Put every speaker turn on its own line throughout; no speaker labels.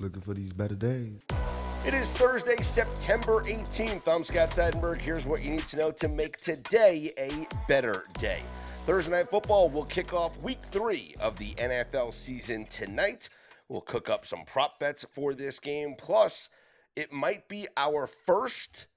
Looking for these better days.
It is Thursday, September 18th. I'm Scott Seidenberg. Here's what you need to know to make today a better day. Thursday Night Football will kick off week 3 of the NFL season tonight. We'll cook up some prop bets for this game. Plus, it might be our first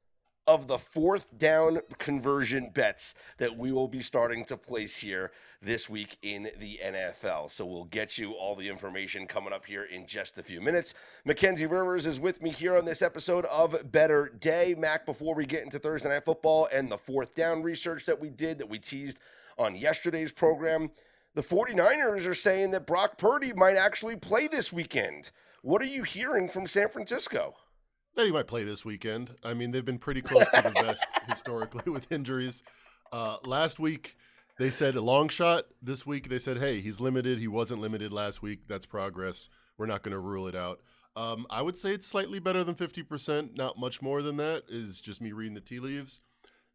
of the fourth down conversion bets that we will be starting to place here this week in the NFL. So we'll get you all the information coming up here in just a few minutes. Mackenzie Rivers is with me here on this episode of Better Day. Mac, before we get into Thursday Night Football and the fourth down research that we teased on yesterday's program, the 49ers are saying that Brock Purdy might actually play this weekend. What are you hearing from San Francisco?
That he might play this weekend. I mean, they've been pretty close to the vest historically with injuries. Last week, they said a long shot. This week, they said, hey, he's limited. He wasn't limited last week. That's progress. We're not going to rule it out. I would say it's slightly better than 50%. Not much more than that is just me reading the tea leaves.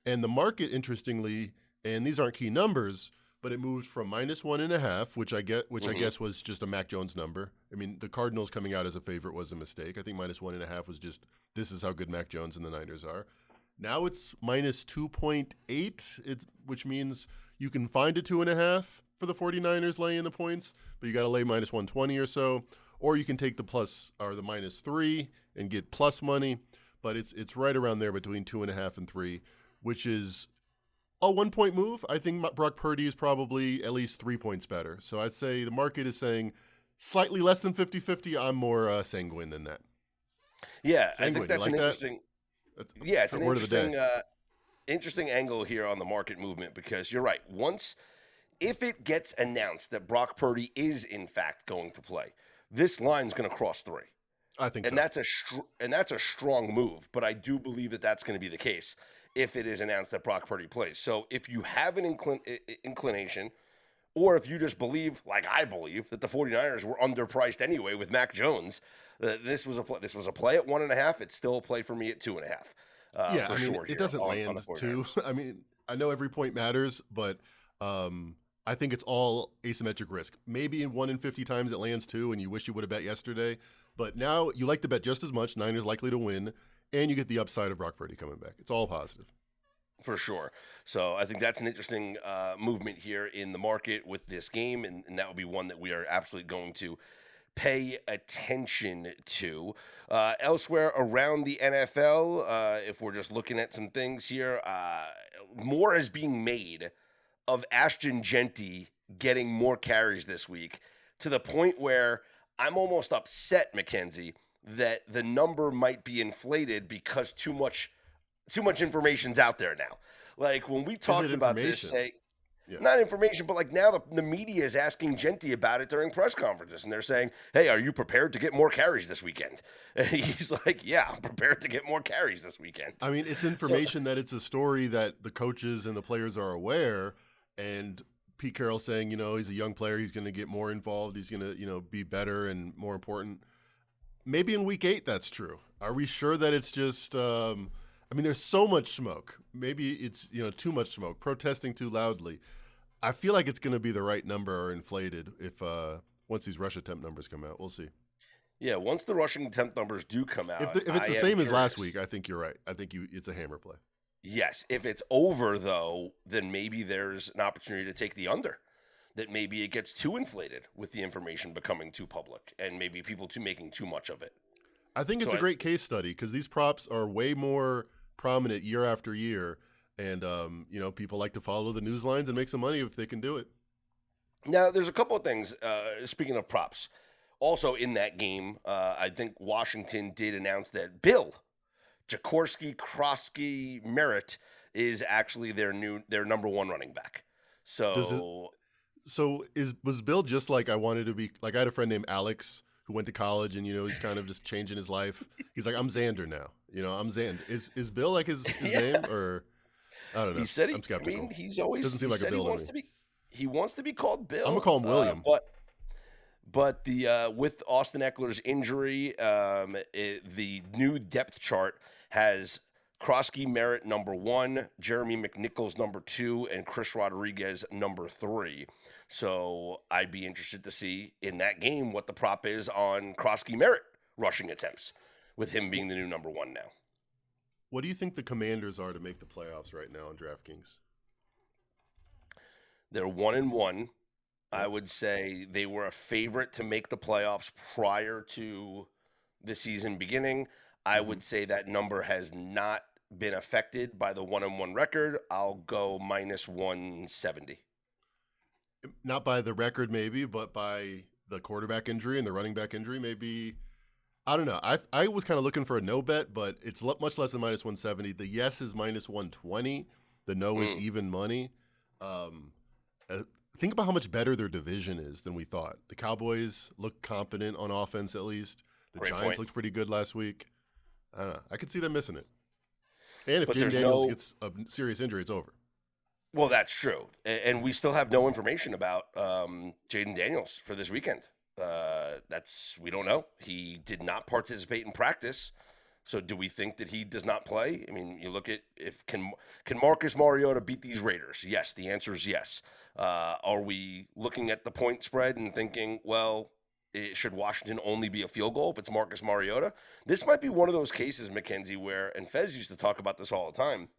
And the market, interestingly, and these aren't key numbers, but it moved from -1.5, which I guess was just a Mac Jones number. I mean, the Cardinals coming out as a favorite was a mistake. I think -1.5 was just, this is how good Mac Jones and the Niners are. Now it's -2.8, which means you can find a 2.5 for the 49ers laying the points, but you got to lay -120 or so, or you can take the plus or the -3 and get plus money, but it's right around there between 2.5 and 3, which is a 1-point move. I think Brock Purdy is probably at least 3 points better. So I'd say the market is saying slightly less than 50-50. I'm more sanguine than that.
Yeah,
Sanguine,
I think that's
like
an
that?
interesting. Yeah, it's an
Word of the
interesting,
day.
interesting angle here on the market movement because you're right. If it gets announced that Brock Purdy is in fact going to play, this line's going to cross 3.
I think
and
so.
that's a strong move, but I do believe that that's going to be the case if it is announced that Brock Purdy plays. So if you have an inclination, or if you just believe, like I believe, that the 49ers were underpriced anyway with Mac Jones, this was a play at 1.5. It's still a play for me at 2.5.
Yeah,
for
I mean,
sure
it doesn't
on
land
the
too.
49ers.
I mean, I know every point matters, but I think it's all asymmetric risk. Maybe in 1 in 50 times it lands 2 and you wish you would have bet yesterday, but now you like to bet just as much. Niners likely to win, and you get the upside of Brock Purdy coming back. It's all positive.
For sure. So I think that's an interesting movement here in the market with this game, and that would be one that we are absolutely going to pay attention to. Elsewhere around the NFL, if we're just looking at some things here, more is being made of Ashton Genty getting more carries this week to the point where I'm almost upset, Mackenzie, that the number might be inflated because too much information's out there now. Like when we talked about this, not information, but like now the media is asking Genty about it during press conferences, and they're saying, "Hey, are you prepared to get more carries this weekend?" And he's like, "Yeah, I'm prepared to get more carries this weekend."
I mean, it's information that it's a story that the coaches and the players are aware, and Pete Carroll saying, he's a young player, he's going to get more involved, he's going to, be better and more important. Maybe in week 8 that's true. Are we sure that it's just? I mean, there's so much smoke. Maybe it's, too much smoke, protesting too loudly. I feel like it's going to be the right number or inflated if once these rush attempt numbers come out. We'll see.
Yeah, once the rushing attempt numbers do come out.
If it's the same as last week, I think you're right. I think it's a hammer play.
Yes. If it's over, though, then maybe there's an opportunity to take the under. That maybe it gets too inflated with the information becoming too public and maybe people making too much of it.
I think it's a great case study because these props are way more prominent year after year, and people like to follow the news lines and make some money if they can do it.
Now, there's a couple of things. Speaking of props, also in that game, I think Washington did announce that Bill Jaworski, Krosky, Merritt is actually their number 1 running back. So
was Bill just like I wanted to be? Like I had a friend named Alex who went to college and, he's kind of just changing his life. He's like, I'm Xander now. I'm Xander. Is Bill like his name or I don't know.
He said
I'm skeptical.
I mean, he's always
doesn't seem like a Bill to me.
He wants to be called Bill.
I'm gonna call him William.
But the with Austin Eckler's injury, the new depth chart has Krosky Merritt number 1, Jeremy McNichols number 2, and Chris Rodriguez number 3. So I'd be interested to see in that game what the prop is on Krosky Merritt rushing attempts, with him being the new number one now.
What do you think the Commanders are to make the playoffs right now on DraftKings?
They're 1-1.
Yep.
I would say they were a favorite to make the playoffs prior to the season beginning. I would say that number has not been affected by the 1-1 record. I'll go minus 170.
Not by the record, maybe, but by the quarterback injury and the running back injury, maybe. I don't know. I was kind of looking for a no bet, but it's much less than minus 170. The yes is minus 120. The no is even money. Think about how much better their division is than we thought. The Cowboys look competent on offense, at least. The Giants looked pretty good last week. I don't know. I could see them missing it. And if Jaden Daniels gets a serious injury, it's over.
Well, that's true. And we still have no information about Jaden Daniels for this weekend. We don't know. He did not participate in practice. So do we think that he does not play? I mean, you look at can Marcus Mariota beat these Raiders? Yes, the answer is yes. Are we looking at the point spread and thinking, well, should Washington only be a field goal if it's Marcus Mariota? This might be one of those cases, Mackenzie, where, and Fez used to talk about this all the time,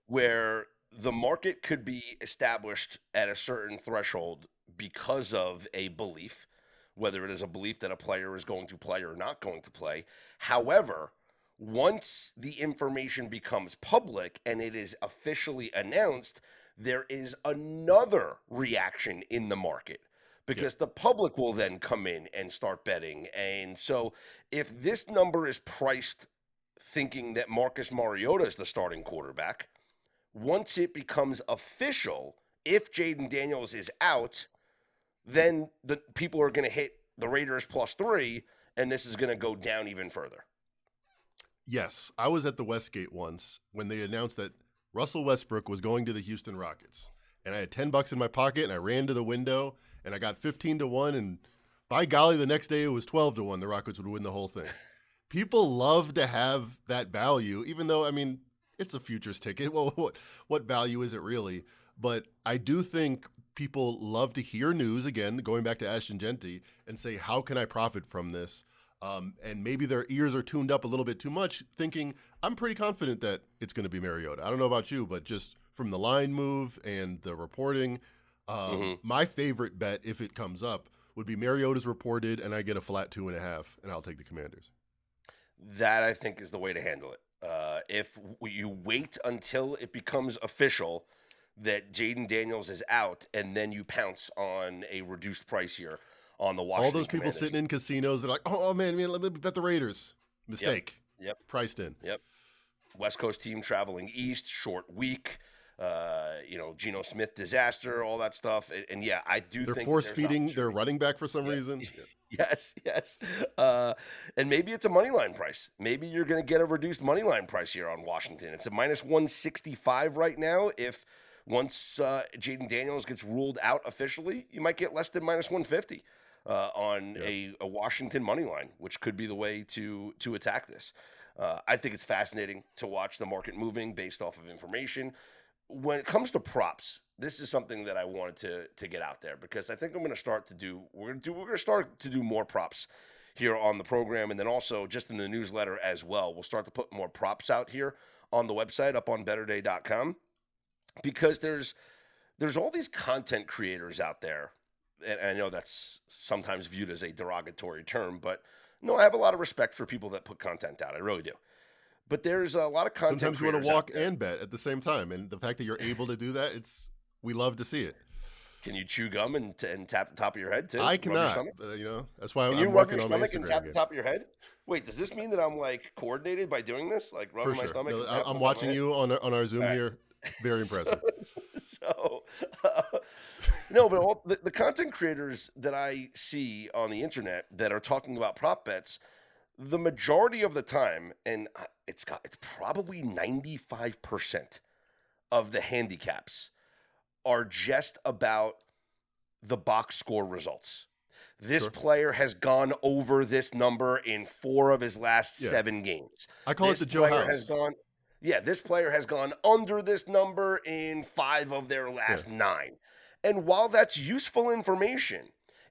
where the market could be established at a certain threshold because of a belief, whether it is a belief that a player is going to play or not going to play. However, once the information becomes public and it is officially announced, there is another reaction in the market because the public will then come in and start betting. And so if this number is priced thinking that Marcus Mariota is the starting quarterback, once it becomes official, if Jaden Daniels is out, then the people are going to hit the Raiders +3, and this is going to go down even further.
Yes, I was at the Westgate once when they announced that Russell Westbrook was going to the Houston Rockets. And I had $10 in my pocket, and I ran to the window, and I got 15-1, and by golly, the next day it was 12-1. The Rockets would win the whole thing. People love to have that value, even though, I mean, it's a futures ticket. Well, what value is it really? But I do think people love to hear news, again, going back to Ashton Genty, and say, how can I profit from this? And maybe their ears are tuned up a little bit too much, thinking, I'm pretty confident that it's going to be Mariota. I don't know about you, but just from the line move and the reporting, my favorite bet, if it comes up, would be Mariota's reported, and I get a flat 2.5, and I'll take the Commanders.
That, I think, is the way to handle it. If you wait until it becomes official that Jaden Daniels is out, and then you pounce on a reduced price here on the Washington
All those people
Commanders.
sitting in casinos, they're like, oh man, let me bet the Raiders. Mistake.
Yep.
Priced in.
Yep. West Coast team traveling east, short week, Geno Smith disaster, all that stuff. And yeah, I do
they're
think
force feeding their running back for some reason.
Yes. And maybe it's a money line price. Maybe you're going to get a reduced money line price here on Washington. It's a minus 165 right now. If once Jaden Daniels gets ruled out officially, you might get less than minus 150 on a Washington money line, which could be the way to attack this. I think it's fascinating to watch the market moving based off of information. When it comes to props, this is something that I wanted to get out there because I think we're going to start to do more props here on the program, and then also just in the newsletter as well. We'll start to put more props out here on the website up on betterday.com because there's all these content creators out there, and I know that's sometimes viewed as a derogatory term, but no, I have a lot of respect for people that put content out. I really do. But there's a lot of content.
Sometimes you want to walk and bet at the same time, and the fact that you're able to do that, we love to see it.
Can you chew gum and tap the top of your head too?
I cannot. That's why I'm
working
on my
stomach
Instagram
and tap the top of your head. Wait, does this mean that I'm like coordinated by doing this? Like rubbing my stomach?
No, I'm watching you on our Zoom here. Very impressive.
No, but the content creators that I see on the internet that are talking about prop bets, the majority of the time, and it's probably 95% of the handicaps are just about the box score results. This player has gone over this number in 4 of his last 7 games.
I call it the Joe House.
This player has gone under this number in 5 of their last 9. And while that's useful information,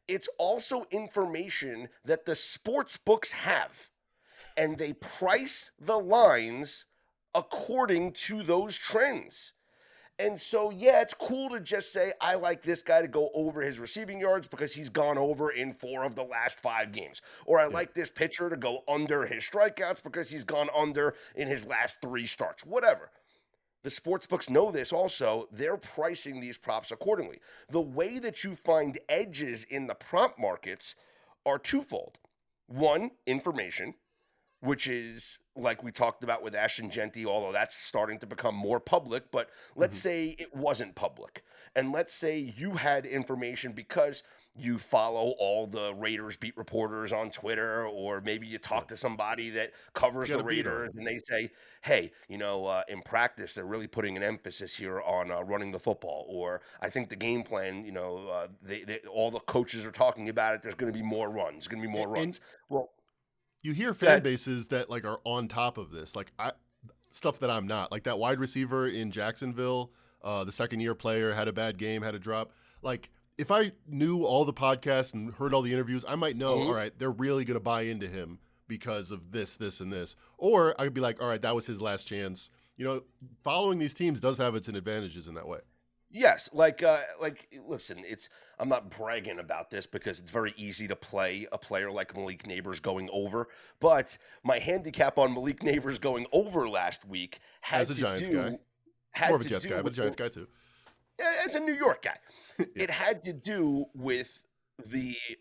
It's also information that the sports books have, and they price the lines according to those trends. And so, yeah, it's cool to just say, I like this guy to go over his receiving yards because he's gone over in 4 of the last 5 games. Or I
Yeah.
like this pitcher to go under his strikeouts because he's gone under in his last 3 starts. Whatever. The sports books know this also. They're pricing these props accordingly. The way that you find edges in the prop markets are twofold. One, information, which is like we talked about with Ashton Genty, although that's starting to become more public. But let's
Mhm.
say it wasn't public. And let's say you had information because you follow all the Raiders beat reporters on Twitter, or maybe you
Yeah.
talk to somebody that covers
You got
the
a beat on
Raiders
him.
and they say, hey, in practice, they're really putting an emphasis here on running the football. Or I think the game plan, all the coaches are talking about it. There's going to be more runs, going to be more
And
runs. Well,
you hear
go
fan
ahead.
bases that like are on top of this, like stuff that I'm not. Like that wide receiver in Jacksonville, the second year player had a bad game, had a drop. Like if I knew all the podcasts and heard all the interviews, I might know, all
Mhm.
right, they're really going to buy into him because of this, this, and this. Or I'd be like, all right, that was his last chance. Following these teams does have its advantages in that way.
Yes, listen, I'm not bragging about this because it's very easy to play a player like Malik Neighbors going over, but my handicap on Malik Neighbors going over last week
As a Giants guy, more of a Jets guy, but
with
a Giants guy too.
as a New York guy.
Yeah.
It had to do with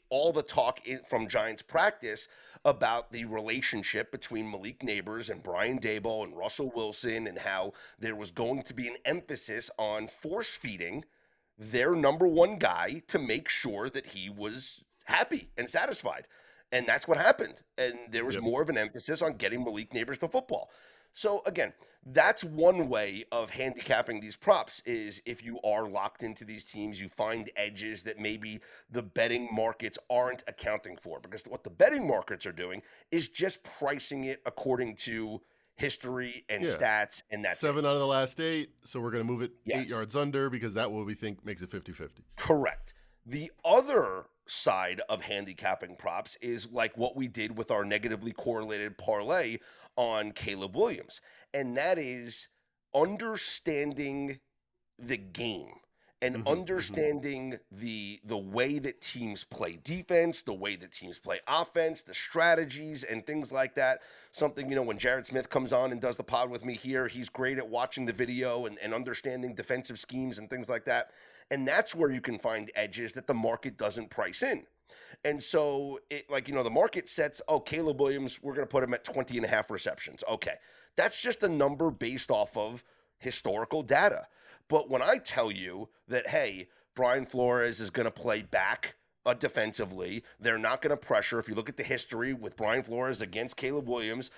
all the talk from Giants practice about the relationship between Malik Neighbors and Brian Daboll and Russell Wilson, and how there was going to be an emphasis on force feeding their number one guy to make sure that he was happy and satisfied. And that's what happened. And there was
Yep.
more of an emphasis on getting Malik Neighbors the football. So again, that's one way of handicapping these props. Is if you are locked into these teams, you find edges that maybe the betting markets aren't accounting for, because what the betting markets are doing is just pricing it according to history and
Yeah.
stats, and that's it.
7 out of the last 8, so we're going to move it 8
Yes.
yards under because that what we think makes it 50-50.
Correct. The other side of handicapping props is like what we did with our negatively correlated parlay on Caleb Williams, and that is understanding the game and
Mm-hmm.
understanding the way that teams play defense, the way that teams play offense, the strategies and things like that. Something, when Jared Smith comes on and does the pod with me here, he's great at watching the video and understanding defensive schemes and things like that. And that's where you can find edges that the market doesn't price in. And so the market sets, oh, Caleb Williams, we're going to put him at 20 and a half receptions. Okay. That's just a number based off of historical data. But when I tell you that, hey, Brian Flores is going to play back defensively, they're not going to pressure. If you look at the history with Brian Flores against Caleb Williams,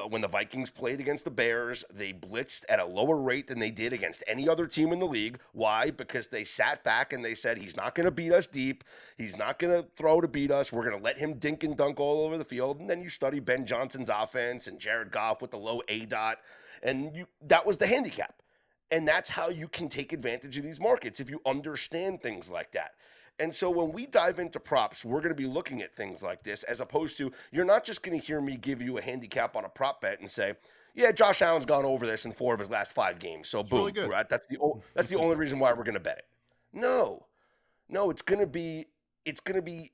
when the Vikings played against the Bears, they blitzed at a lower rate than they did against any other team in the league. Why? Because they sat back and they said, he's not going to beat us deep. He's not going to throw to beat us. We're going to let him dink and dunk all over the field. And then you study Ben Johnson's offense and Jared Goff with the low A dot. And that was the handicap. And that's how you can take advantage of these markets, if you understand things like that. And so when we dive into props, we're going to be looking at things like this, as opposed to, you're not just going to hear me give you a handicap on a prop bet and say, yeah, Josh Allen's gone over this in 4 of his last 5 games. So
It's really
boom,
good.
right? That's the only reason why we're going to bet it. No, it's going to be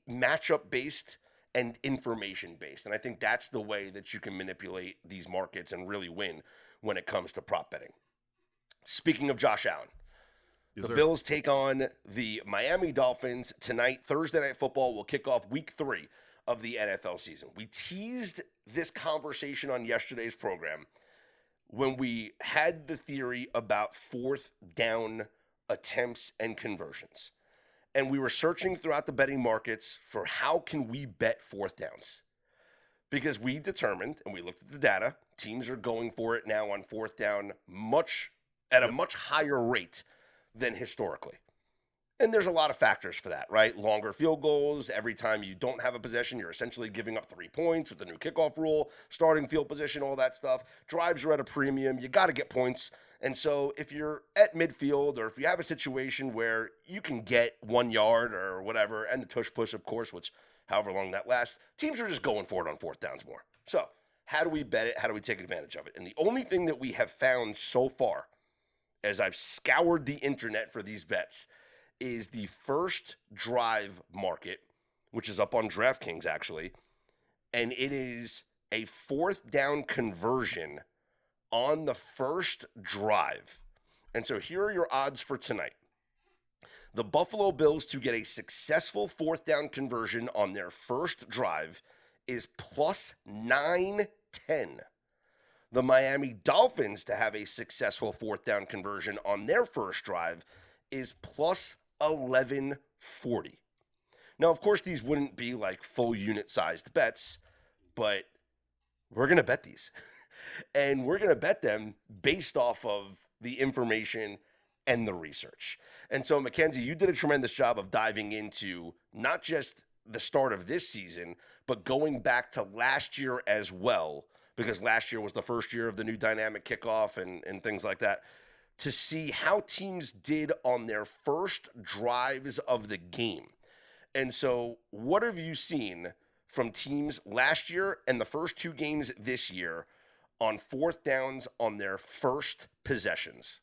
matchup based and information based. And I think that's the way that you can manipulate these markets and really win when it comes to prop betting. Speaking of Josh Allen,
Yes,
the
sir.
Bills take on the Miami Dolphins tonight. Thursday Night Football will kick off week 3 of the NFL season. We teased this conversation on yesterday's program when we had the theory about 4th down attempts and conversions. And we were searching throughout the betting markets for how can we bet 4th downs. Because we determined, and we looked at the data, teams are going for it now on 4th down at a
Yep.
much higher rate than historically. And there's a lot of factors for that, right? Longer field goals. Every time you don't have a possession, you're essentially giving up 3 points with the new kickoff rule, starting field position, all that stuff. Drives are at a premium. You got to get points. And so if you're at midfield or if you have a situation where you can get 1 yard or whatever, and the tush push, of course, which however long that lasts, teams are just going for it on fourth downs more. So how do we bet it? How do we take advantage of it? And the only thing that we have found so far, as I've scoured the internet for these bets, is the first drive market, which is up on DraftKings actually, and it is a fourth down conversion on the first drive. And so here are your odds for tonight. The Buffalo Bills to get a successful fourth down conversion on their first drive is plus 910. The Miami Dolphins to have a successful fourth down conversion on their first drive is plus 1140. Now, of course, these wouldn't be like full unit sized bets, but we're going to bet these. And we're going to bet them based off of the information and the research. And so, Mackenzie, you did a tremendous job of diving into not just the start of this season, but going back to last year as well, because last year was the first year of the new dynamic kickoff and things like that, to see how teams did on their first drives of the game. And so what have you seen from teams last year and the first 2 games this year on fourth downs on their first possessions?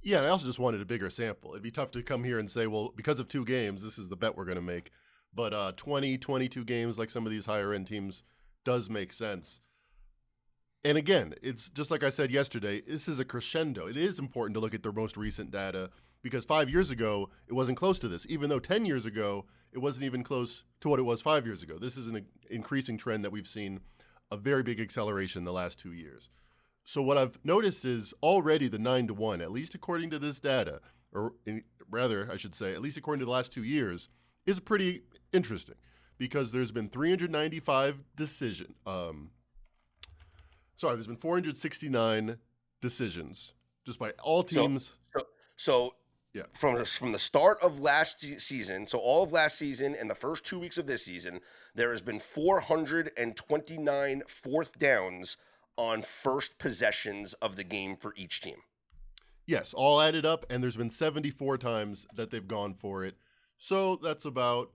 Yeah, and I also just wanted a bigger sample. It'd be tough to come here and say, well, because of 2 games, this is the bet we're going to make. But 20, 22 games like some of these higher-end teams does make sense. And again, it's just like I said yesterday, this is a crescendo. It is important to look at their most recent data because 5 years ago, it wasn't close to this. Even though 10 years ago, it wasn't even close to what it was 5 years ago. This is an increasing trend that we've seen a very big acceleration in the last 2 years. So what I've noticed is already the 9-1, at least according to this data, or rather, I should say, at least according to the last 2 years, is pretty interesting because there's been 395 there's been 469 decisions just by all teams.
So yeah, from the start of last season, so all of last season and the first 2 weeks of this season, there has been 429 fourth downs on first possessions of the game for each team.
Yes, all added up, and there's been 74 times that they've gone for it. So that's about,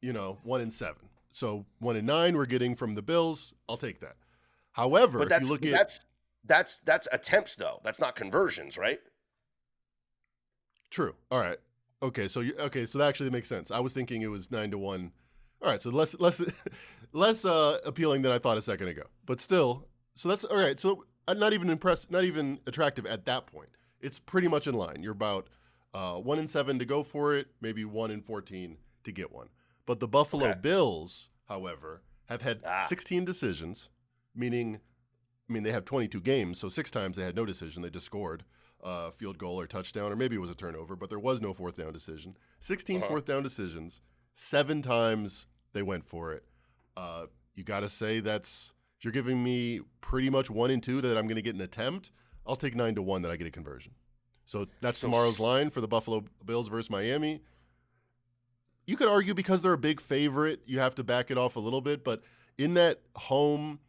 1 in 7. So 1 in 9 we're getting from the Bills. I'll take that. However, if you look at
that's attempts though. That's not conversions, right?
True. All right. Okay. So that actually makes sense. I was thinking it was 9-1. All right. So less appealing than I thought a second ago. But still, so that's all right. So I'm not even impressed, not even attractive at that point. It's pretty much in line. You're about 1 in 7 to go for it, maybe 1 in 14 to get one. But the Buffalo Bills, however, have had 16 decisions. Meaning, they have 22 games, so 6 times they had no decision. They just scored a field goal or touchdown, or maybe it was a turnover, but there was no fourth down decision. 16 fourth down decisions, 7 times they went for it. You got to say if you're giving me pretty much 1 in 2 that I'm going to get an attempt, I'll take 9-1 that I get a conversion. So that's tomorrow's line for the Buffalo Bills versus Miami. You could argue because they're a big favorite, you have to back it off a little bit, but in that home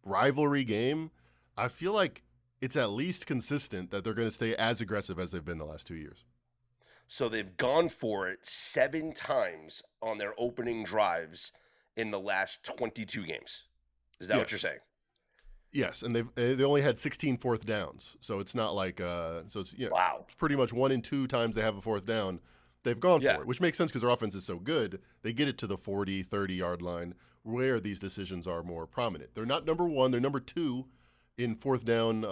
rivalry game, I feel like it's at least consistent that they're going to stay as aggressive as they've been the last 2 years.
So they've gone for it 7 times on their opening drives in the last 22 games. Is that what you're saying?
Yes, and they only had 16 fourth downs, so it's not like wow. It's pretty much 1 in 2 times they have a fourth down, they've gone for it, which makes sense because their offense is so good. They get it to the 40, 30-yard line where these decisions are more prominent. They're not number 1, they're number 2 in fourth down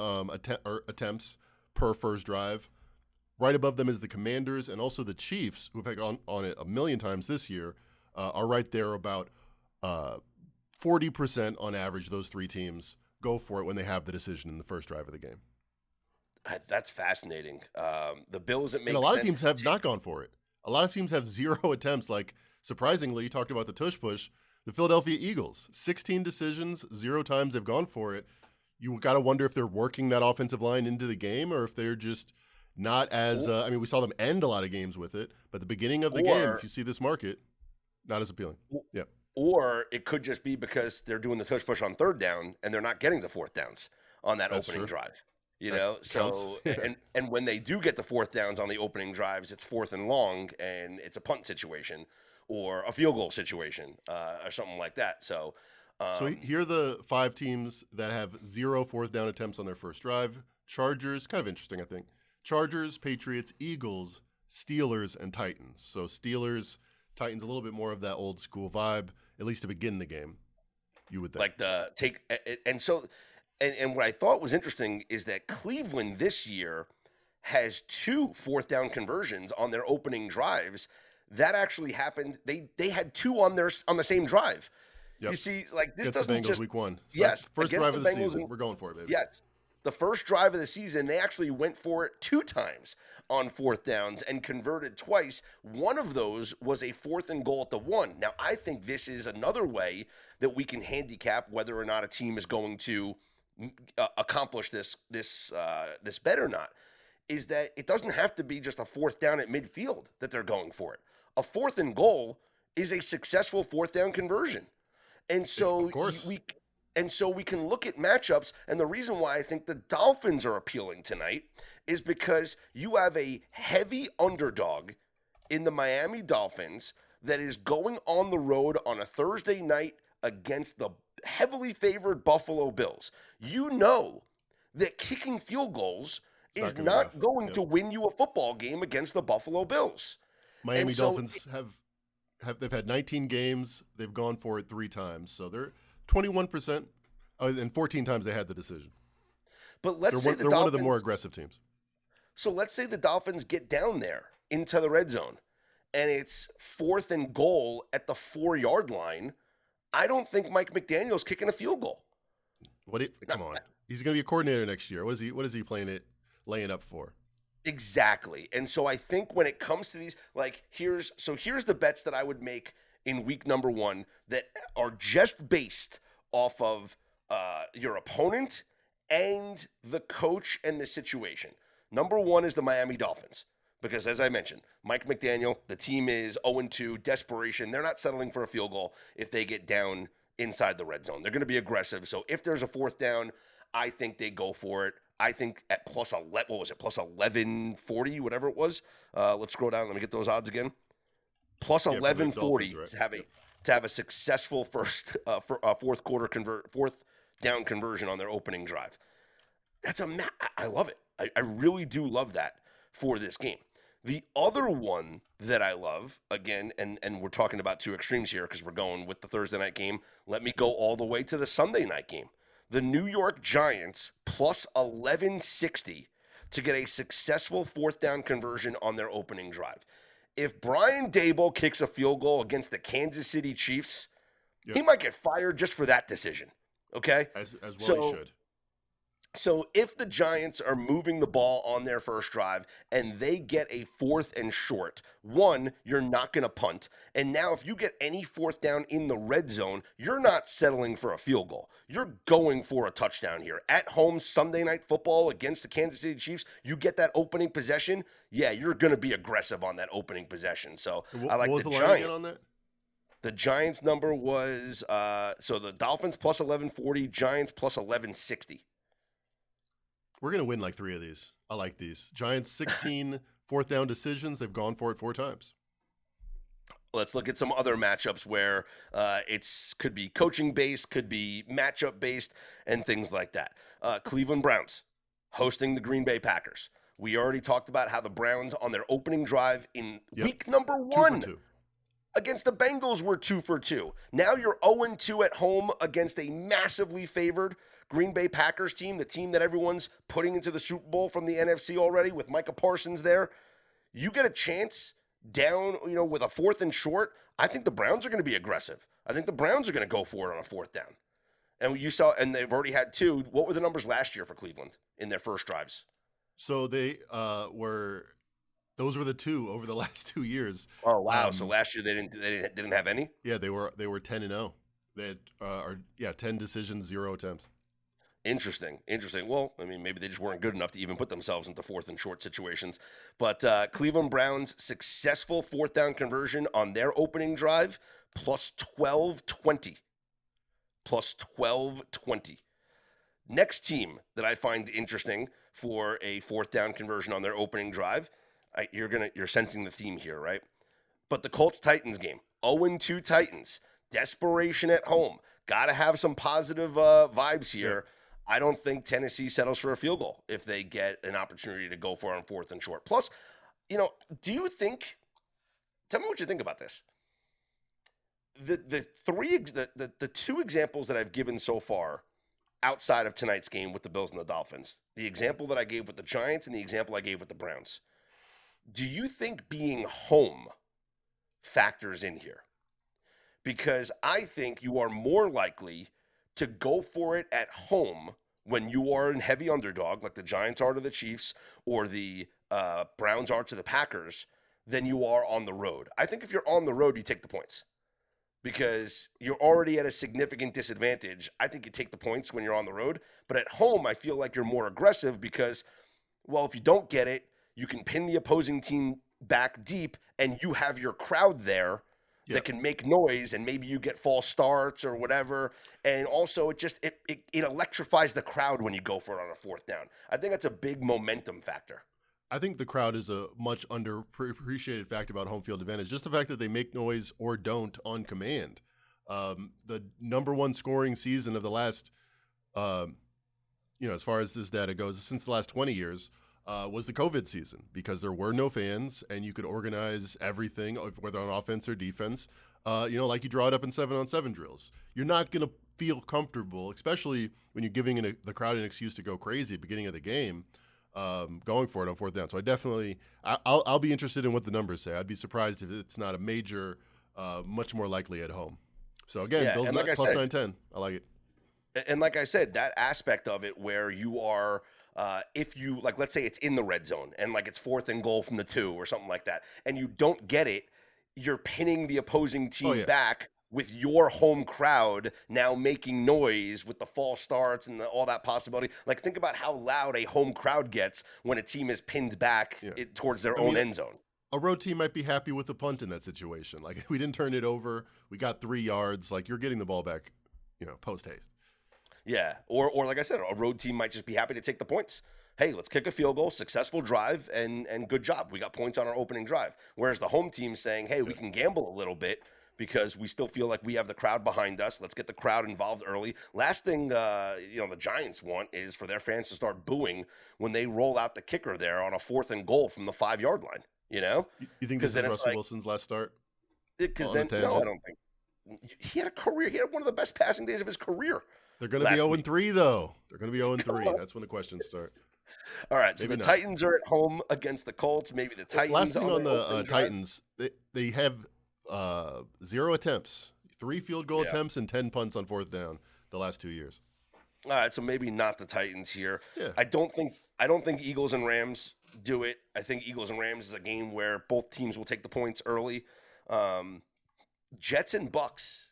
attempts per first drive. Right above them is the Commanders and also the Chiefs, who've gone on it a million times this year, are right there about 40% on average. Those 3 teams go for it when they have the decision in the first drive of the game.
That's fascinating. The Bills, it makes sense.
And a lot of teams have not gone for it. A lot of teams have 0 attempts. Like, surprisingly, you talked about the tush push. The Philadelphia Eagles, 16 decisions, 0 times they've gone for it. You got to wonder if they're working that offensive line into the game or if they're just Not as I mean, we saw them end a lot of games with it, but the beginning of the game, if
Or
you see this market, not as appealing. Yeah,
or it could just be because they're doing the tush push on third down and they're not getting the fourth downs on that
that's
opening
true.
drive.
That counts.
So
Yeah.
and when they do get the fourth downs on the opening drives, it's fourth and long and it's a punt situation or a field goal situation or something like that. So
So here are the 5 teams that have 0 fourth down attempts on their first drive. Chargers, kind of interesting, I think. Chargers, Patriots, Eagles, Steelers, and Titans. So Steelers, Titans, a little bit more of that old school vibe, at least to begin the game, you would think.
like the take and so and what I thought was interesting is that Cleveland this year has 2 fourth down conversions on their opening drives. That actually happened. They had 2 on the same drive. You
Yep.
see, like this
Against the
doesn't
Bengals
just
week 1. So
yes
first
against
drive
the
of the
Bengals
season.
and
We're going for it, baby.
yes, the first drive of the season they actually went for it 2 times on fourth downs and converted twice. One of those was a fourth and goal at the 1. Now I think this is another way that we can handicap whether or not a team is going to accomplish this bet or not. Is that it doesn't have to be just a fourth down at midfield that they're going for it. A fourth and goal is a successful fourth down conversion. And
Of
so
course.
we can look at matchups, and the reason why I think the Dolphins are appealing tonight is because you have a heavy underdog in the Miami Dolphins that is going on the road on a Thursday night against the heavily favored Buffalo Bills. You know that kicking field goals
It's not
is
going to be enough.
not going
Yep.
to win you a football game against the Buffalo Bills.
Miami
And so
Dolphins they've had 19 games. They've gone for it 3 times. So they're 21%. And 14 times they had the decision.
but let's say
They're one of the more aggressive teams.
So let's say the Dolphins get down there into the red zone and it's fourth and goal at the 4-yard line. I don't think Mike McDaniel's kicking a field goal.
Come on. He's going to be a coordinator next year. What is he laying up for?
Exactly. And so I think when it comes to these, like here's the bets that I would make in week number 1 that are just based off of your opponent and the coach and the situation. Number 1 is the Miami Dolphins. Because as I mentioned, Mike McDaniel, the team is 0-2, desperation. They're not settling for a field goal if they get down inside the red zone. They're going to be aggressive. So if there's a fourth down, I think they go for it. I think at plus 11, what was it? Plus 1140, whatever it was. Let's scroll down. Let me get those odds again. Plus
Yeah, for the
1140
Dolphins, right?
to have a successful fourth down conversion on their opening drive. I love it. I really do love that for this game. The other one that I love, again, and we're talking about 2 extremes here because we're going with the Thursday night game. Let me go all the way to the Sunday night game. The New York Giants plus 1160 to get a successful fourth down conversion on their opening drive. If Brian Daboll kicks a field goal against the Kansas City Chiefs, he might get fired just for that decision. Okay?
As well he should.
So if the Giants are moving the ball on their first drive and they get a fourth and short, 1, you're not going to punt. And now if you get any fourth down in the red zone, you're not settling for a field goal. You're going for a touchdown here. At home, Sunday Night Football against the Kansas City Chiefs, you get that opening possession, yeah, you're going to be aggressive on that opening possession. So I like
what was
the
the line
Giants.
again on that?
The Giants number was, so the Dolphins plus 1140, Giants plus 1160.
We're going to win like 3 of these. I like these. Giants 16 fourth down decisions. They've gone for it 4 times.
Let's look at some other matchups where could be coaching based, could be matchup based, and things like that. Cleveland Browns hosting the Green Bay Packers. We already talked about how the Browns on their opening drive in week number 1
2 for 2.
against the Bengals were 2 for 2. Now you're 0-2 at home against a massively favored Green Bay Packers team, the team that everyone's putting into the Super Bowl from the NFC already with Micah Parsons there. You get a chance down, with a fourth and short. I think the Browns are going to be aggressive. I think the Browns are going to go for it on a fourth down. And you saw, and they've already had 2. What were the numbers last year for Cleveland in their first drives?
So they those were the 2 over the last 2 years.
Oh wow! So last year they didn't have any.
Yeah, they were 10-0. They had 10 decisions, 0 attempts.
Interesting. Interesting. Well, I mean, maybe they just weren't good enough to even put themselves into fourth and short situations. But Cleveland Browns successful fourth down conversion on their opening drive, plus 1220. Plus 1220. Next team that I find interesting for a fourth down conversion on their opening drive, you're sensing the theme here, right? But the Colts Titans game, 0-2 Titans, desperation at home. Got to have some positive vibes here.
Yeah.
I don't think Tennessee settles for a field goal if they get an opportunity to go for it on fourth and short. Plus, do you think? Tell me what you think about this. The two examples that I've given so far outside of tonight's game with the Bills and the Dolphins, the example that I gave with the Giants and the example I gave with the Browns. Do you think being home factors in here? Because I think you are more likely to go for it at home when you are in heavy underdog, like the Giants are to the Chiefs or the Browns are to the Packers, than you are on the road. I think if you're on the road, you take the points because you're already at a significant disadvantage. I think you take the points when you're on the road. But at home, I feel like you're more aggressive because, well, if you don't get it, you can pin the opposing team back deep and you have your crowd there that can make noise, and maybe you get false starts or whatever. And also it electrifies the crowd when you go for it on a fourth down. I think that's a big momentum factor.
I think the crowd is a much underappreciated fact about home field advantage. Just the fact that they make noise or don't on command. The number one scoring season of the last, as far as this data goes, since the last 20 years, was the COVID season because there were no fans and you could organize everything, whether on offense or defense, like you draw it up in 7-on-7 drills. You're not going to feel comfortable, especially when you're giving the crowd an excuse to go crazy at the beginning of the game, going for it on fourth down. So I'll be interested in what the numbers say. I'd be surprised if it's not a major, much more likely at home. So again, Bills plus 910. I like it.
And like I said, that aspect of it where you are – if you, like, let's say it's in the red zone and like it's fourth and goal from the 2 or something like that, and you don't get it, you're pinning the opposing team back with your home crowd now making noise with the false starts and all that possibility. Like, think about how loud a home crowd gets when a team is pinned back towards their own end zone.
A road team might be happy with the punt in that situation. Like, we didn't turn it over. We got 3 yards. Like, you're getting the ball back, post haste.
Yeah, or like I said, a road team might just be happy to take the points. Hey, let's kick a field goal, successful drive, and good job. We got points on our opening drive. Whereas the home team saying, hey, we can gamble a little bit because we still feel like we have the crowd behind us. Let's get the crowd involved early. Last thing, the Giants want is for their fans to start booing when they roll out the kicker there on a fourth and goal from the 5-yard line.
You think this is Russell Wilson's last start?
Because then, no, I don't think. He had a career. He had one of the best passing days of his career.
They're going to be 0-3, though. They're going to be 0-3. That's when the questions start.
All right, so maybe the Titans are at home against the Colts. Maybe the Titans.
Last thing on the Titans, they have 0 attempts, 3 field goal attempts, and 10 punts on fourth down the last 2 years.
All right, so maybe not the Titans here.
Yeah.
I don't think Eagles and Rams do it. I think Eagles and Rams is a game where both teams will take the points early. Jets and Bucks.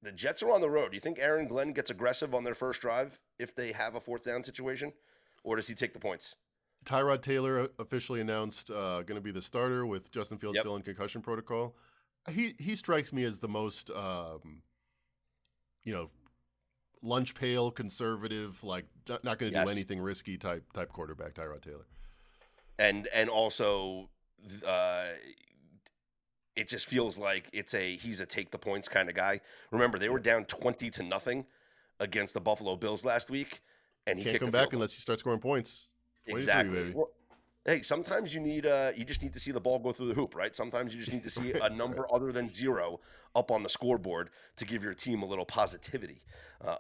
The Jets are on the road. Do you think Aaron Glenn gets aggressive on their first drive if they have a fourth down situation, or does he take the points?
Tyrod Taylor officially announced going to be the starter with Justin Fields still in concussion protocol. He strikes me as the most, lunch pail conservative, like not going to do anything risky type quarterback, Tyrod Taylor.
And also, it just feels like he's a take the points kind of guy. Remember, they were down 20-0 against the Buffalo Bills last week, and he
can't come back unless you start scoring points.
Exactly. Well, hey, sometimes you just need to see the ball go through the hoop, right? Sometimes you just need to see a number other than 0 up on the scoreboard to give your team a little positivity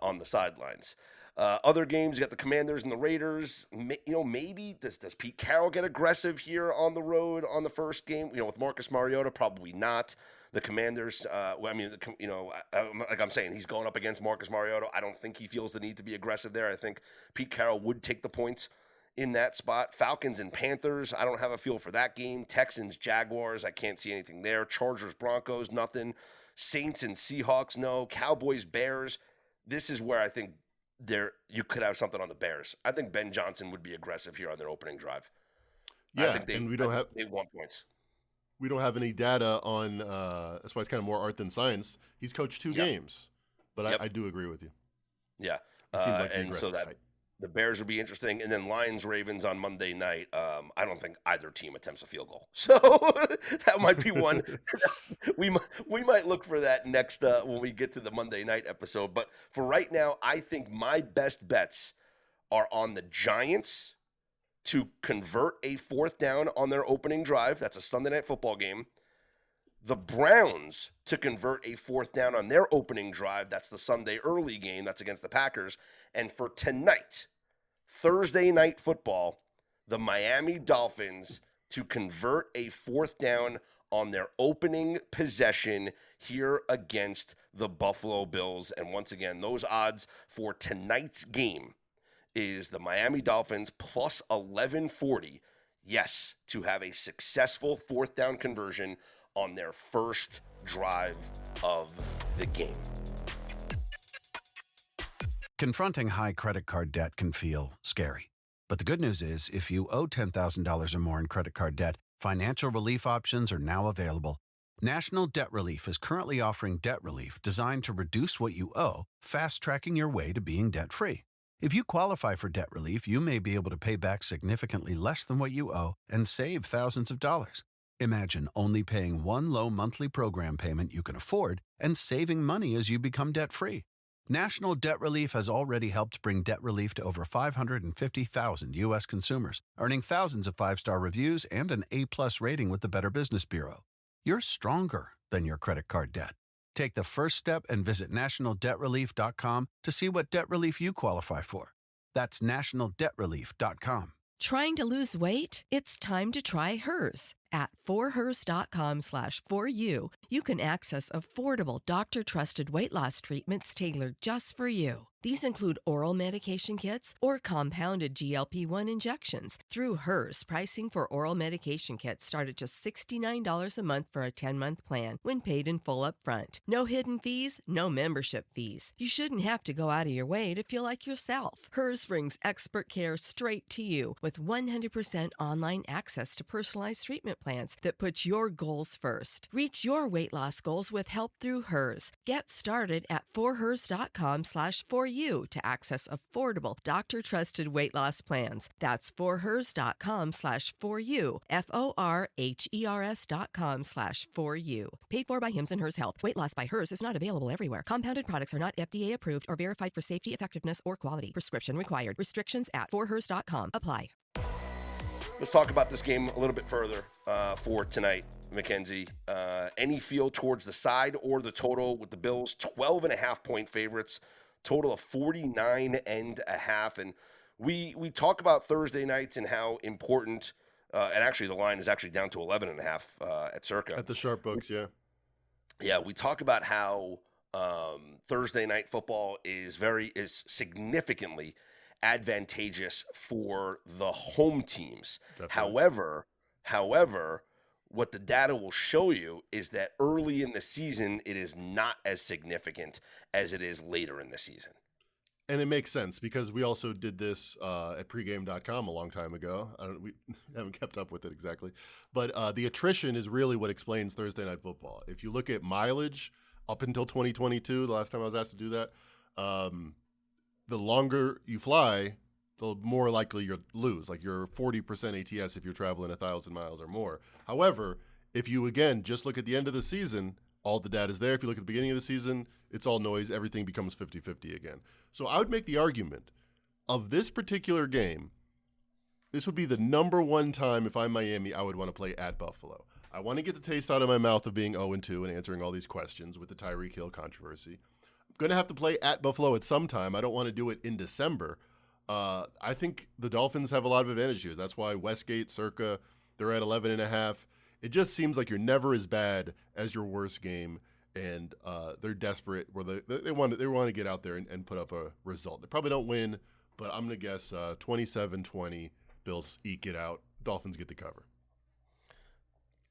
on the sidelines. Other games, you got the Commanders and the Raiders. Maybe does Pete Carroll get aggressive here on the road on the first game? With Marcus Mariota, probably not. The Commanders, like I'm saying, he's going up against Marcus Mariota. I don't think he feels the need to be aggressive there. I think Pete Carroll would take the points in that spot. Falcons and Panthers, I don't have a feel for that game. Texans, Jaguars, I can't see anything there. Chargers, Broncos, nothing. Saints and Seahawks, no. Cowboys, Bears. This is where I think you could have something on the Bears. I think Ben Johnson would be aggressive here on their opening drive. I
Yeah,
think
and
they want points.
we don't have any data on. That's why it's kind of more art than science. He's coached 2
Yep.
games, but
Yep.
I do agree with you.
Yeah.
He seems like the
And so
aggressive
that
type.
the Bears would be interesting, and then Lions-Ravens on Monday night. I don't think either team attempts a field goal, so that might be one. we might look for that next when we get to the Monday night episode. But for right now, I think my best bets are on the Giants to convert a 4th down on their opening drive. That's a Sunday night football game. The Browns to convert a 4th down on their opening drive. That's the Sunday early game. That's against the Packers. And for tonight, Thursday night football, the Miami Dolphins to convert a 4th down on their opening possession here against the Buffalo Bills. And once again, those odds for tonight's game is the Miami Dolphins plus 1140. Yes, to have a successful 4th down conversion on their first drive of the game.
Confronting high credit card debt can feel scary. But the good news is, if you owe $10,000 or more in credit card debt, financial relief options are now available. National Debt Relief is currently offering debt relief designed to reduce what you owe, fast-tracking your way to being debt-free. If you qualify for debt relief, you may be able to pay back significantly less than what you owe and save thousands of dollars. Imagine only paying one low monthly program payment you can afford and saving money as you become debt-free. National Debt Relief has already helped bring debt relief to over 550,000 U.S. consumers, earning thousands of 5-star reviews and an A+ rating with the Better Business Bureau. You're stronger than your credit card debt. Take the first step and visit nationaldebtrelief.com to see what debt relief you qualify for. That's nationaldebtrelief.com.
Trying to lose weight? It's time to try Hers. At forhers.com/4u, you can access affordable, doctor-trusted weight loss treatments tailored just for you. These include oral medication kits or compounded GLP-1 injections. Through Hers, pricing for oral medication kits start at just $69 a month for a 10-month plan when paid in full upfront. No hidden fees, no membership fees. You shouldn't have to go out of your way to feel like yourself. Hers brings expert care straight to you with 100% online access to personalized treatment plans that put your goals first. Reach your weight loss goals with help through Hers. Get started at forhers.com/4u to access affordable, doctor-trusted weight loss plans. That's forhers.com/4u, forhers.com/4u. Paid for by Hims and Hers Health. Weight loss by Hers is not available everywhere. Compounded products are not FDA approved or verified for safety, effectiveness, or quality. Prescription required. Restrictions at forhers.com apply.
Let's talk about this game a little bit further for tonight, Mackenzie. Any feel towards the side or the total with the Bills 12.5-point favorites, total of 49.5. And we talk about Thursday nights and how important, and actually the line is actually down to 11.5 at Circa.
At the sharp books, yeah.
Yeah, we talk about how Thursday night football is significantly advantageous for the home teams.
Definitely.
However, what the data will show you is that early in the season, it is not as significant as it is later in the season.
And it makes sense because we also did this at pregame.com a long time ago. We haven't kept up with it exactly. But the attrition is really what explains Thursday night football. If you look at mileage up until 2022, the last time I was asked to do that, the longer you fly, the more likely you'll lose. Like you're 40% ATS if you're traveling 1,000 miles or more. However, if you, again, just look at the end of the season, all the data is there. If you look at the beginning of the season, it's all noise. Everything becomes 50-50 again. So I would make the argument of this particular game, this would be the number one time if I'm Miami, I would want to play at Buffalo. I want to get the taste out of my mouth of being 0-2 and answering all these questions with the Tyreek Hill controversy. I'm going to have to play at Buffalo at some time. I don't want to do it in December. I think the Dolphins have a lot of advantage here. That's why Westgate, Circa, they're at 11.5. It just seems like you're never as bad as your worst game, and they're desperate. Where they want to get out there and put up a result. They probably don't win, but I'm going to guess 27-20. Bills eke it out. Dolphins get the cover.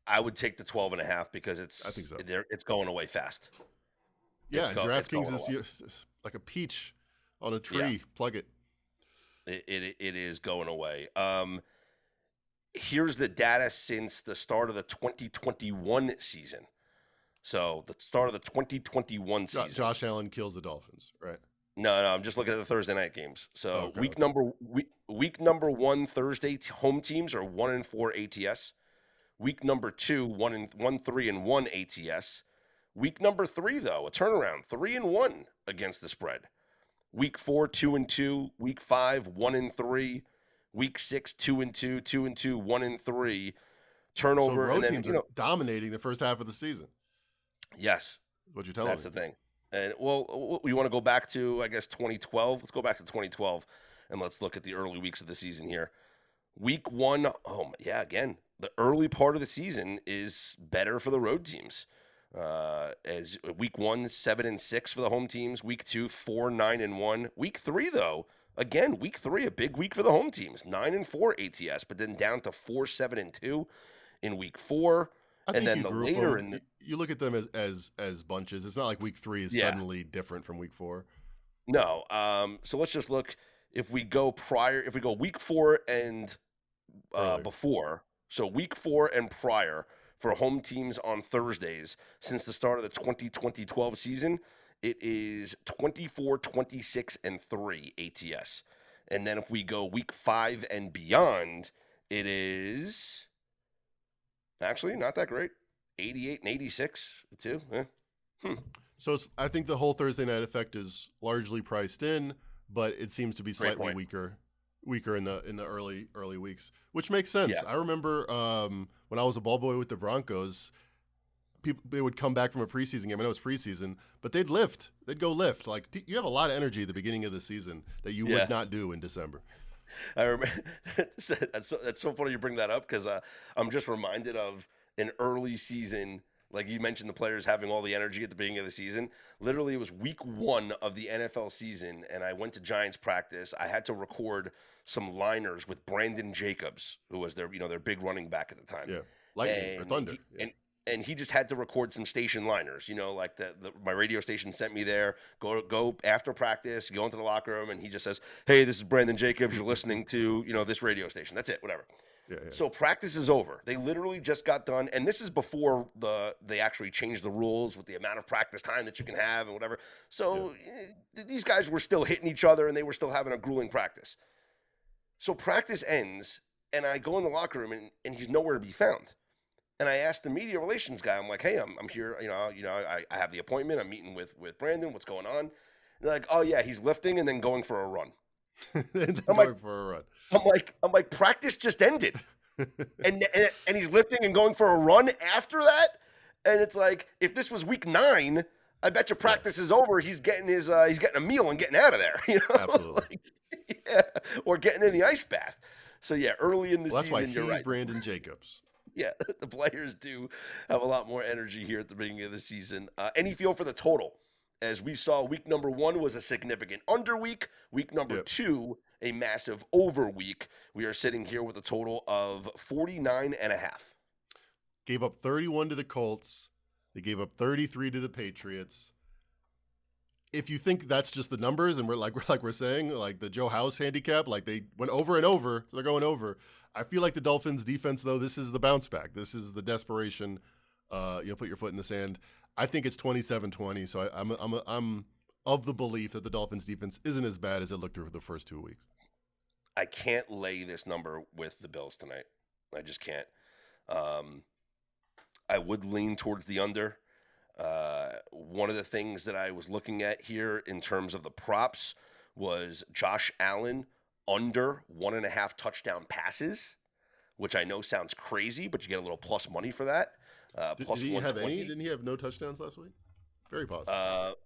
I would take the 12.5 because
I think so.
It's going away fast.
Yeah, DraftKings is like a peach on a tree. Plug it.
It is going away. Here's the data since the start of the 2021 season. So the start of the 2021 season.
Josh Allen kills the Dolphins, right?
No, I'm just looking at the Thursday night games. So week number 1 Thursday home teams are 1-4 ATS. Week number 2 1-3-1 ATS. Week number 3 though, a turnaround, 3-1 against the spread. Week 4 2-2. Week 5 1-3. Week 6 2-2, 2-2, 1-3. Turnover.
So road
and then,
teams are dominating the first half of the season.
Yes,
what you're telling me.
That's the thing. And well, we want to go back to, I guess, 2012. Let's go back to 2012, and let's look at the early weeks of the season here. Week 1, again, the early part of the season is better for the road teams. As week 1, 7-6 for the home teams. Week 2, 4-9-1. Week 3, though, again, week 3, a big week for the home teams, 9-4 ATS, but then down to 4-7-2 in week 4. And then
you look at them as bunches. It's not like week 3 is suddenly different from week 4.
No. So let's just look. If we go week 4 and before, so week 4 and prior for home teams on Thursdays since the start of the 2012 season, it is 24, 26, and 3 ATS. And then if we go week 5 and beyond, it is actually not that great. 88 and 86 too.
So I think the whole Thursday night effect is largely priced in, but it seems to be slightly weaker in the early weeks, which makes sense. Yeah. I remember when I was a ball boy with the Broncos, they would come back from a preseason game. I know it's preseason, but they'd lift. They'd go lift. Like, you have a lot of energy at the beginning of the season that you would not do in December.
I remember that's so funny you bring that up, because I'm just reminded of an early season. Like you mentioned, the players having all the energy at the beginning of the season. Literally, it was week 1 of the NFL season, and I went to Giants practice. I had to record some liners with Brandon Jacobs, who was their big running back at the time.
Yeah, Lightning or Thunder.
And he just had to record some station liners, like my radio station sent me there, go after practice, go into the locker room, and he just says, "Hey, this is Brandon Jacobs. You're listening to, this radio station." That's it, whatever. Yeah. So practice is over. They literally just got done, and this is before they actually changed the rules with the amount of practice time that you can have and whatever. So these guys were still hitting each other, and they were still having a grueling practice. So practice ends, and I go in the locker room, and he's nowhere to be found. And I asked the media relations guy, I'm like, "Hey, I'm here. I have the appointment. I'm meeting with Brandon. What's going on?" And they're like, "Oh yeah, he's lifting and then going for a run." I'm like, practice just ended, and he's lifting and going for a run after that. And it's like, if this was week 9, I bet you practice is over. He's getting he's getting a meal and getting out of there.
Absolutely.
Or getting in the ice bath. So early in the season,
that's why
you're right.
Brandon Jacobs.
Yeah, the players do have a lot more energy here at the beginning of the season. Any feel for the total? As we saw, week number 1 was a significant under week. Week number 2, a massive over week. We are sitting here with a total of 49.5.
Gave up 31 to the Colts. They gave up 33 to the Patriots. If you think that's just the numbers, and we're saying, like the Joe House handicap, like they went over and over, so they're going over. I feel like the Dolphins defense, though, this is the bounce back. This is the desperation. Put your foot in the sand. I think it's 27-20. So I'm of the belief that the Dolphins defense isn't as bad as it looked through the first 2 weeks.
I can't lay this number with the Bills tonight. I just can't. I would lean towards the under. One of the things that I was looking at here in terms of the props was Josh Allen under 1.5 touchdown passes, which I know sounds crazy, but you get a little plus money for that.
Did he have any? Didn't he have no touchdowns last week? Very possible.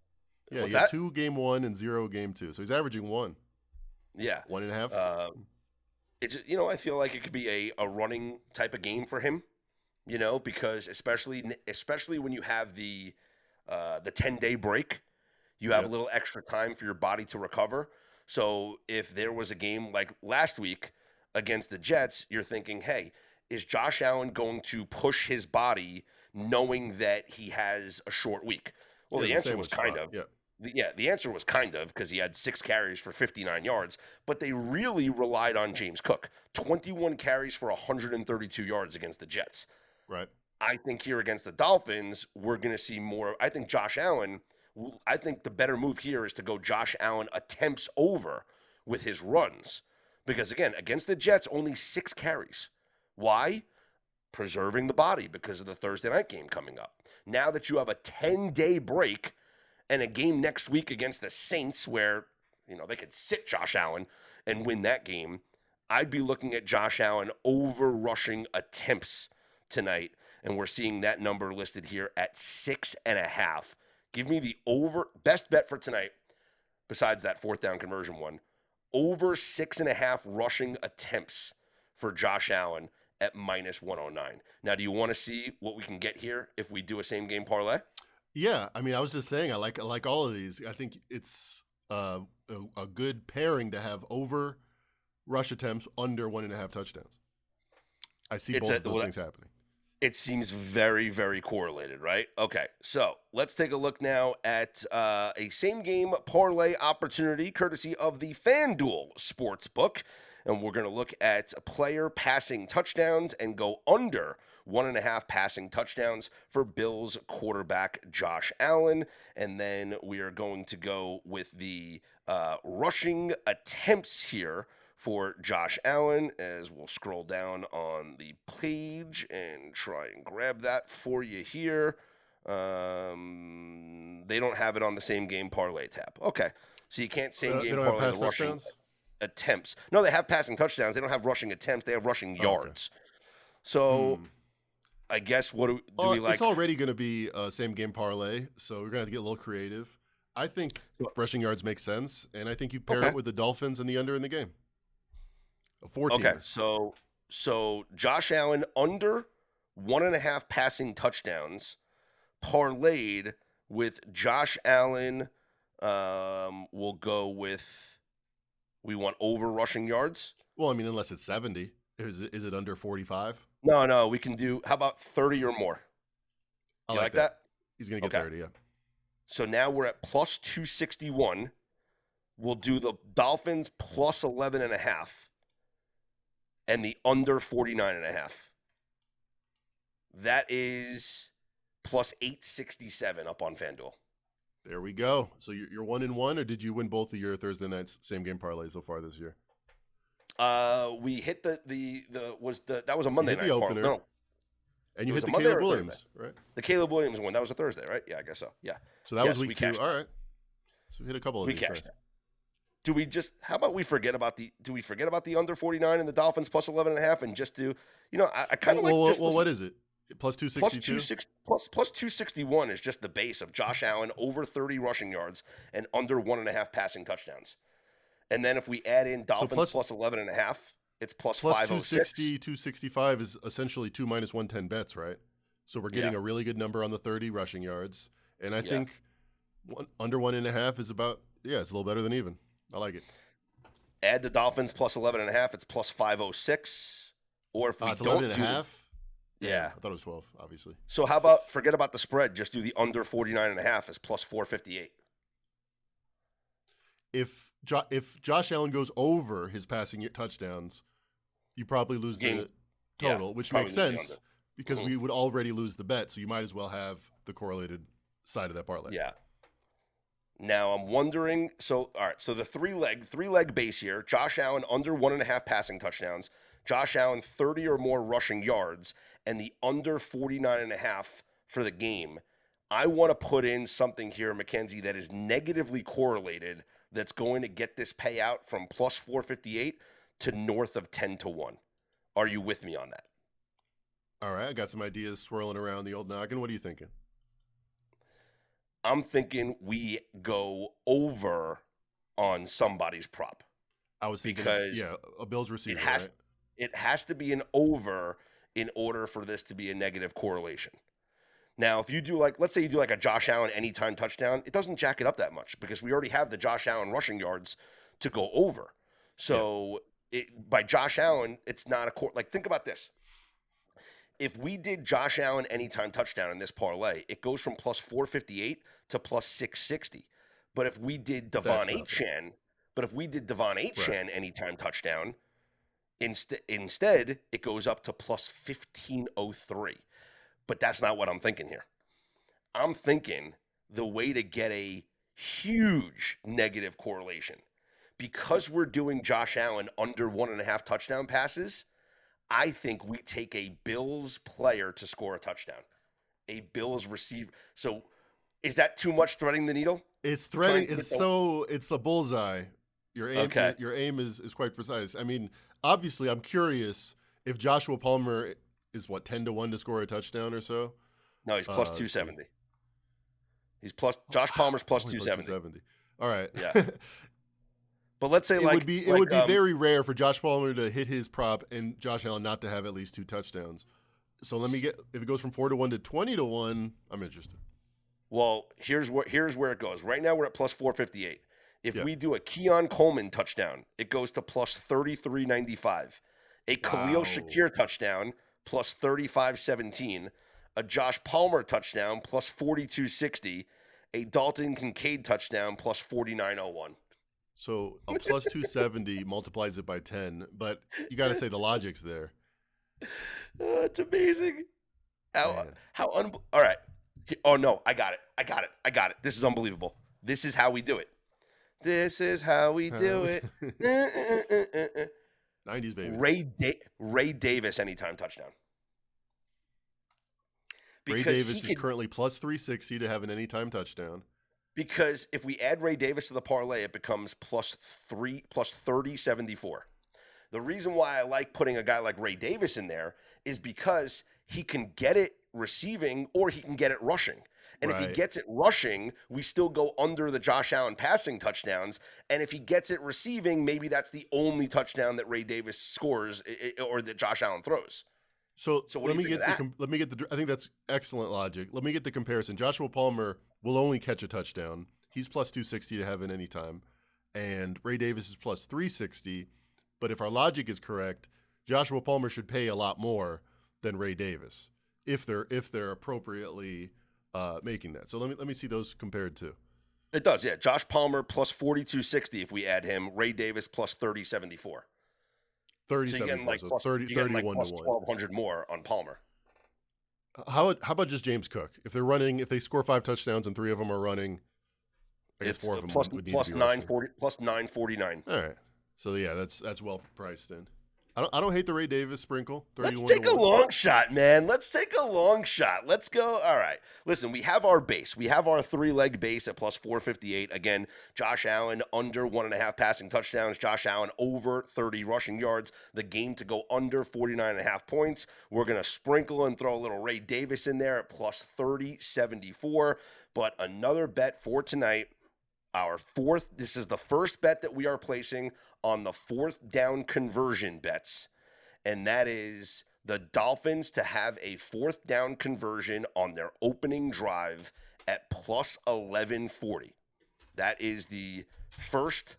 He had
that?
2 game 1 and 0 game 2, so he's averaging 1.
Yeah,
1.5.
It's I feel like it could be a running type of game for him. Because especially when you have the 10-day break, you have a little extra time for your body to recover. So if there was a game like last week against the Jets, you're thinking, hey, is Josh Allen going to push his body knowing that he has a short week? Well, the answer was kind of.
Yeah.
The answer was kind of, because he had 6 carries for 59 yards, but they really relied on James Cook. 21 carries for 132 yards against the Jets.
Right.
I think here against the Dolphins, we're going to see more. I think the better move here is to go Josh Allen attempts over with his runs. Because again, against the Jets, only 6 carries. Why? Preserving the body because of the Thursday night game coming up. Now that you have a 10-day break and a game next week against the Saints where, they could sit Josh Allen and win that game, I'd be looking at Josh Allen over rushing attempts tonight. And we're seeing that number listed here at 6.5. Give me the over, best bet for tonight, besides that 4th down conversion one, over 6.5 rushing attempts for Josh Allen at -109. Now, do you want to see what we can get here if we do a same game parlay?
Yeah, I mean, I was just saying, I like all of these. I think it's a good pairing to have over rush attempts, under 1.5 touchdowns. I see both of those things happening.
It seems very, very correlated, right? Okay, so let's take a look now at a same-game parlay opportunity courtesy of the FanDuel Sportsbook. And we're going to look at player passing touchdowns and go under 1.5 passing touchdowns for Bills quarterback Josh Allen. And then we are going to go with the rushing attempts here for Josh Allen, as we'll scroll down on the page and try and grab that for you here. They don't have it on the same game parlay tab. Okay, so you can't same game parlay the rushing attempts. No, they have passing touchdowns. They don't have rushing attempts. They have rushing yards. Okay. So I guess what do we like?
It's already going to be a same game parlay, so we're going to have to get a little creative. I think rushing yards make sense, and I think you pair it with the Dolphins and the under in the game. A 14.
Okay, so Josh Allen under 1.5 passing touchdowns parlayed with Josh Allen. We'll go with, we want over rushing yards.
Well, I mean, unless it's 70, is it under 45?
No, we can do. How about 30 or more?
I like that. He's gonna get 30. Yeah.
So now we're at plus 261. We'll do the Dolphins plus 11.5. And the under 49.5. That is plus 867 up on FanDuel.
There we go. So you're 1-1, or did you win both of your Thursday nights same game parlays so far this year?
We hit that was a Monday night
opener.
No.
And you hit the Caleb Williams, right?
The Caleb Williams one. That was a Thursday, right? Yeah, I guess so. Yeah.
So that was week 2. All right. So we hit a couple of these.
We cashed it. How about we forget about the under 49 and the Dolphins plus 11.5 and just do, I kind of like.
Well, what is it? Plus 262?
Plus 261 is just the base of Josh Allen over 30 rushing yards and under 1.5 passing touchdowns. And then if we add in Dolphins plus 11.5, it's plus 506.
260, 265 is essentially 2 minus 110 bets, right? So we're getting a really good number on the 30 rushing yards. And I think under 1.5 is about, it's a little better than even. I like it.
Add the Dolphins plus 11.5, it's plus 506. Or if we
it's
don't
11.5?
Yeah.
I thought it was 12, obviously.
So forget about the spread. Just do the under 49.5 as plus 458.
If Josh Allen goes over his passing touchdowns, you probably lose the total, which makes sense because we would already lose the bet. So you might as well have the correlated side of that parlay.
Yeah. Now I'm wondering. So all right. So the three leg base here. Josh Allen under 1.5 passing touchdowns. Josh Allen 30 or more rushing yards, and the under 49.5 for the game. I want to put in something here, Mackenzie, that is negatively correlated. That's going to get this payout from plus 458 to north of 10-1. Are you with me on that?
All right. I got some ideas swirling around the old noggin. What are you thinking?
I'm thinking we go over on somebody's prop.
I was thinking, a Bills receiver.
It has to be an over in order for this to be a negative correlation. Now, if you do let's say you do a Josh Allen anytime touchdown, it doesn't jack it up that much because we already have the Josh Allen rushing yards to go over. So by Josh Allen, it's not think about this. If we did Josh Allen anytime touchdown in this parlay, it goes from plus 458 to plus 660. But if we did Devon Achane, anytime touchdown, instead it goes up to plus 1503. But that's not what I'm thinking here. I'm thinking the way to get a huge negative correlation, because we're doing Josh Allen under 1.5 touchdown passes, I think we take a Bills player to score a touchdown, a Bills receiver. So is that too much threading the needle?
It's threading. It's a bullseye. Your aim,
okay.
Your aim is quite precise. I mean, obviously, I'm curious if Joshua Palmer is 10-1 to score a touchdown or so.
No, he's plus 270. He's plus Josh Palmer's plus 270.
All right.
Yeah. But let's say
it would be very rare for Josh Palmer to hit his prop and Josh Allen not to have at least 2 touchdowns. So let me get, if it goes from 4-1 to 20-1, I'm interested.
Well, here's where it goes. Right now we're at plus 458. If we do a Keon Coleman touchdown, it goes to plus 3395. A Khalil Shakir touchdown plus 3517. A Josh Palmer touchdown plus 4260. A Dalton Kincaid touchdown plus 4901.
So a plus 270 multiplies it by 10, but you got to say the logic's there.
It's amazing. All right. Oh no, I got it. This is unbelievable. This is how we do it.
90s baby.
Ray Davis anytime touchdown.
Ray Davis is currently plus 360 to have an anytime touchdown.
Because if we add Ray Davis to the parlay, it becomes plus 3074. The reason why I like putting a guy like Ray Davis in there is because he can get it receiving or he can get it rushing. And if he gets it rushing, we still go under the Josh Allen passing touchdowns. And if he gets it receiving, maybe that's the only touchdown that Ray Davis scores or that Josh Allen throws.
So let me get I think that's excellent logic. Let me get the comparison. Joshua Palmer will only catch a touchdown. He's plus 260 to have it any time. And Ray Davis is plus 360. But if our logic is correct, Joshua Palmer should pay a lot more than Ray Davis if they're appropriately making that. So let me see those compared to.
It does, yeah. Josh Palmer plus 4260 if we add him. Ray Davis plus 3074.
3074. So 31 to 1.
1,200 more on Palmer.
How about just James Cook? If they score 5 touchdowns and 3 of them are running, I guess 4 of them would need
plus
to be
940 plus 949.
All right. So yeah, that's well priced in. I don't hate the Ray Davis sprinkle.
Let's take a long shot, man. Let's take a long shot. Let's go. All right. Listen, we have our base. We have our 3-leg base at plus 458. Again, Josh Allen under 1.5 passing touchdowns. Josh Allen over 30 rushing yards. The game to go under 49.5 points. We're going to sprinkle and throw a little Ray Davis in there at plus 3074. But another bet for tonight. This is the first bet that we are placing on the 4th down conversion bets, and that is the Dolphins to have a 4th down conversion on their opening drive at plus 1140. That is the first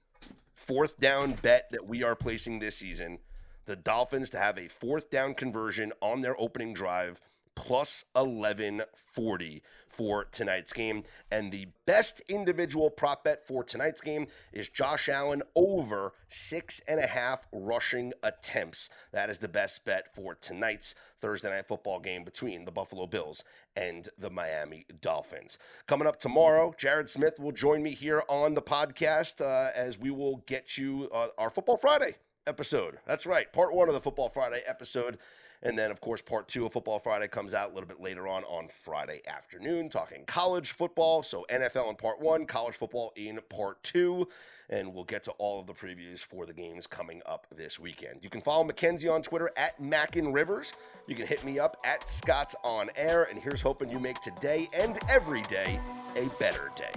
4th down bet that we are placing this season. The Dolphins to have a 4th down conversion on their opening drive plus 1140 for tonight's game. And the best individual prop bet for tonight's game is Josh Allen over 6.5 rushing attempts. That is the best bet for tonight's Thursday night football game between the Buffalo Bills and the Miami Dolphins. Coming up tomorrow, Jared Smith will join me here on the podcast as we will get you our Football Friday episode. That's right, part 1 of the Football Friday episode. And then, of course, part 2 of Football Friday comes out a little bit later on Friday afternoon, talking college football. So NFL in part 1, college football in part 2. And we'll get to all of the previews for the games coming up this weekend. You can follow Mackenzie on Twitter at MackinRivers. You can hit me up at Scott's On Air. And here's hoping you make today and every day a better day.